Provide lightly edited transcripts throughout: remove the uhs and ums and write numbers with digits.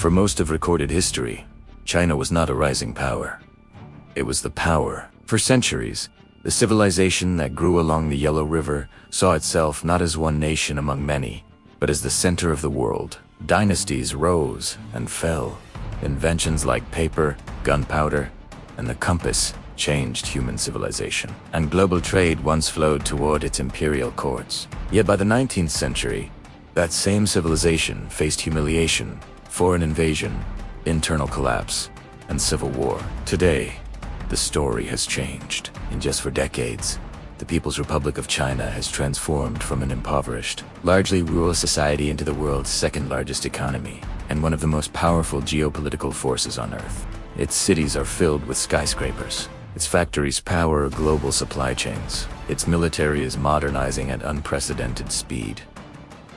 For most of recorded history, China was not a rising power. It was the power. For centuries, the civilization that grew along the Yellow River saw itself not as one nation among many, but as the center of the world. Dynasties rose and fell. Inventions like paper, gunpowder, and the compass changed human civilization. And global trade once flowed toward its imperial courts. Yet by the 19th century, that same civilization faced humiliation, foreign invasion, internal collapse, and civil war. Today, the story has changed. In just 4 decades, the People's Republic of China has transformed from an impoverished, largely rural society into the world's second-largest economy and one of the most powerful geopolitical forces on Earth. Its cities are filled with skyscrapers. Its factories power global supply chains. Its military is modernizing at unprecedented speed,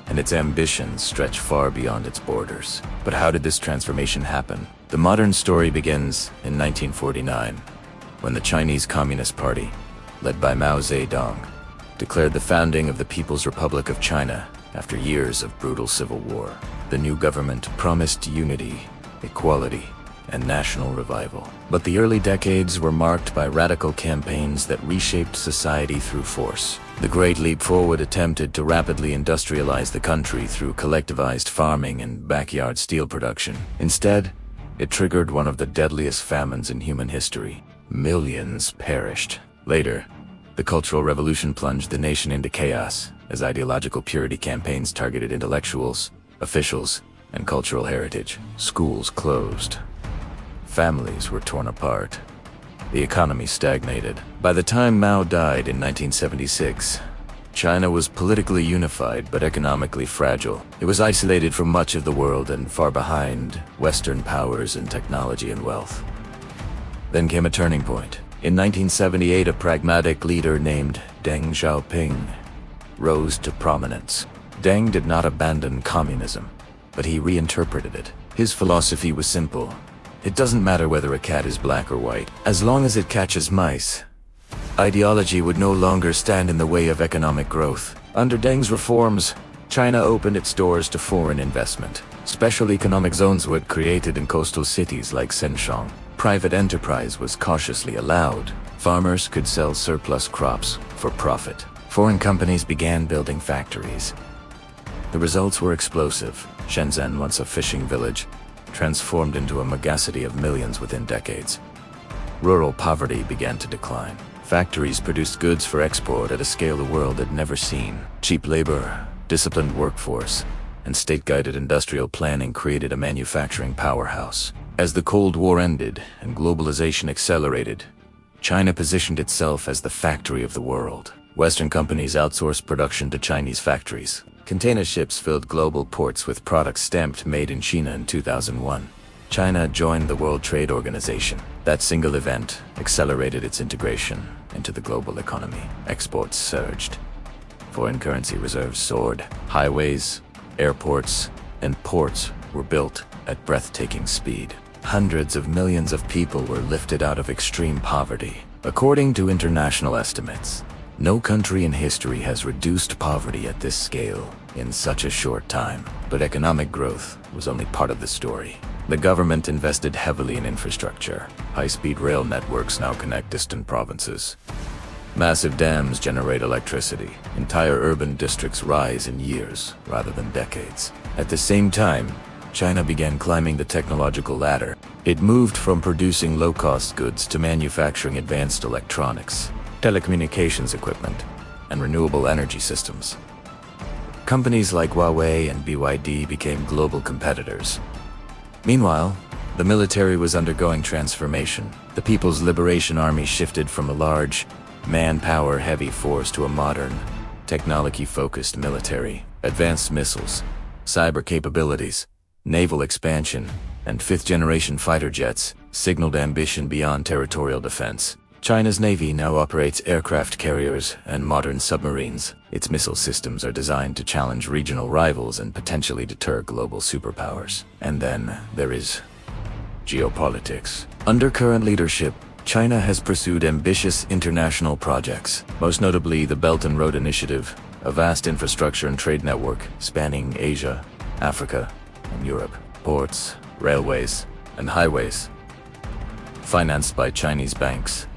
and its ambitions stretch far beyond its borders. But how did this transformation happen? The modern story begins in 1949, when the Chinese Communist Party, led by Mao Zedong, declared the founding of the People's Republic of China after years of brutal civil war. The new government promised unity, equality, and national revival. But the early decades were marked by radical campaigns that reshaped society through force. The Great Leap Forward attempted to rapidly industrialize the country through collectivized farming and backyard steel production. Instead, it triggered one of the deadliest famines in human history. Millions perished. Later, the Cultural Revolution plunged the nation into chaos as ideological purity campaigns targeted intellectuals, officials, and cultural heritage. Schools closed. Families were torn apart. The economy stagnated. By the time Mao died in 1976, China was politically unified but economically fragile. It was isolated from much of the world and far behind Western powers in technology and wealth. Then came a turning point. In 1978, a pragmatic leader named Deng Xiaoping rose to prominence. Deng did not abandon communism, but he reinterpreted it. His philosophy was simple. It doesn't matter whether a cat is black or white, as long as it catches mice. Ideology would no longer stand in the way of economic growth. Under Deng's reforms, China opened its doors to foreign investment. Special economic zones were created in coastal cities like Shenzhen. Private enterprise was cautiously allowed. Farmers could sell surplus crops for profit. Foreign companies began building factories. The results were explosive. Shenzhen, once a fishing village, transformed into a megacity of millions within decades. Rural poverty began to decline. Factories produced goods for export at a scale the world had never seen. Cheap labor, disciplined workforce, and state-guided industrial planning created a manufacturing powerhouse. As the Cold War ended and globalization accelerated, China positioned itself as the factory of the world. Western companies outsourced production to Chinese factories. Container ships filled global ports with products stamped "Made in China" in 2001. China joined the World Trade Organization. That single event accelerated its integration into the global economy. Exports surged. Foreign currency reserves soared. Highways, airports, and ports were built at breathtaking speed. Hundreds of millions of people were lifted out of extreme poverty. According to international estimates, no country in history has reduced poverty at this scale in such a short time. But economic growth was only part of the story. The government invested heavily in infrastructure. High-speed rail networks now connect distant provinces. Massive dams generate electricity. Entire urban districts rise in years rather than decades. At the same time, China began climbing the technological ladder. It moved from producing low-cost goods to manufacturing advanced electronics, telecommunications equipment, and renewable energy systems. Companies like Huawei and BYD became global competitors. Meanwhile, the military was undergoing transformation. The People's Liberation Army shifted from a large, manpower-heavy force to a modern, technology-focused military. Advanced missiles, cyber capabilities, naval expansion, and fifth-generation fighter jets signaled ambition beyond territorial defense. China's Navy now operates aircraft carriers and modern submarines. Its missile systems are designed to challenge regional rivals and potentially deter global superpowers. And then there is geopolitics. Under current leadership, China has pursued ambitious international projects, most notably the Belt and Road Initiative, a vast infrastructure and trade network spanning Asia, Africa, and Europe. Ports, railways, and highways, financed by Chinese banks,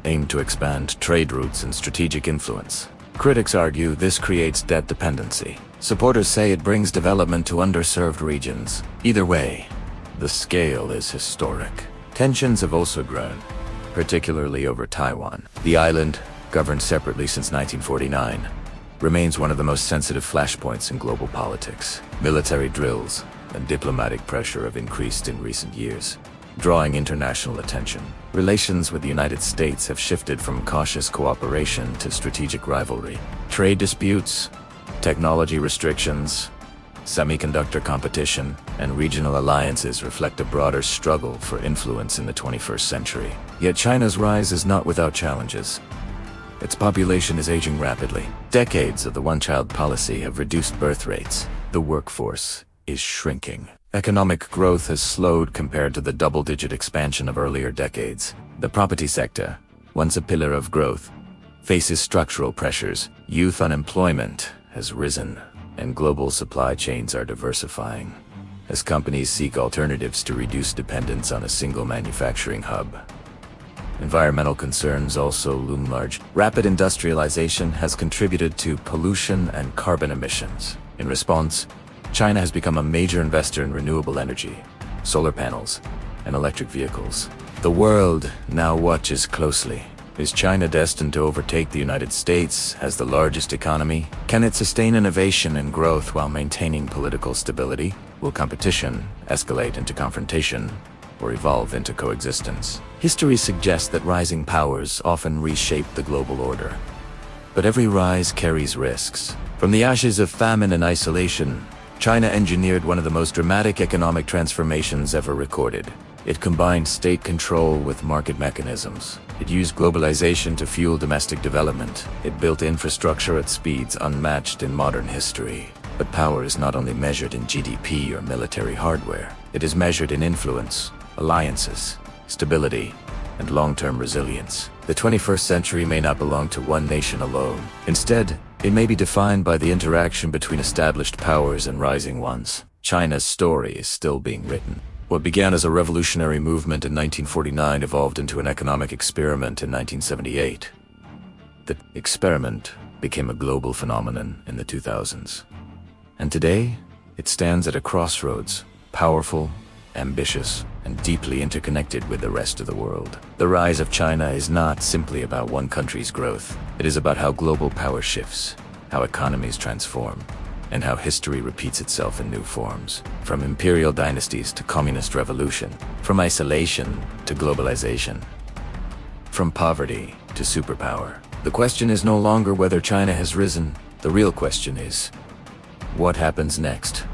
aim to expand trade routes and strategic influence. Critics argue this creates debt dependency. Supporters say it brings development to underserved regions. Either way, the scale is historic. Tensions have also grown, particularly over Taiwan. The island, governed separately since 1949, remains one of the most sensitive flashpoints in global politics. Military drills and diplomatic pressure have increased in recent years, drawing international attention. Relations with the United States have shifted from cautious cooperation to strategic rivalry. Trade disputes, technology restrictions, semiconductor competition, and regional alliances reflect a broader struggle for influence in the 21st century. Yet China's rise is not without challenges. Its population is aging rapidly. Decades of the one-child policy have reduced birth rates. The workforce is shrinking. Economic growth has slowed compared to the double-digit expansion of earlier decades. The property sector, once a pillar of growth, faces structural pressures. Youth unemployment has risen, and global supply chains are diversifying as companies seek alternatives to reduce dependence on a single manufacturing hub. Environmental concerns also loom large. Rapid industrialization has contributed to pollution and carbon emissions. In response, China has become a major investor in renewable energy, solar panels, and electric vehicles. The world now watches closely. Is China destined to overtake the United States as the largest economy? Can it sustain innovation and growth while maintaining political stability? Will competition escalate into confrontation or evolve into coexistence? History suggests that rising powers often reshape the global order. But every rise carries risks. From the ashes of famine and isolation, China engineered one of the most dramatic economic transformations ever recorded. It combined state control with market mechanisms. It used globalization to fuel domestic development. It built infrastructure at speeds unmatched in modern history. But power is not only measured in GDP or military hardware. It is measured in influence, alliances, stability, and long-term resilience. The 21st century may not belong to one nation alone. Instead, it may be defined by the interaction between established powers and rising ones. China's story is still being written. What began as a revolutionary movement in 1949 evolved into an economic experiment in 1978. The experiment became a global phenomenon in the 2000s. And today, it stands at a crossroads, powerful, ambitious, and deeply interconnected with the rest of the world. The rise of China is not simply about one country's growth. It is about how global power shifts, how economies transform, and how history repeats itself in new forms. From imperial dynasties to communist revolution, from isolation to globalization, from poverty to superpower. The question is no longer whether China has risen. The real question is, what happens next?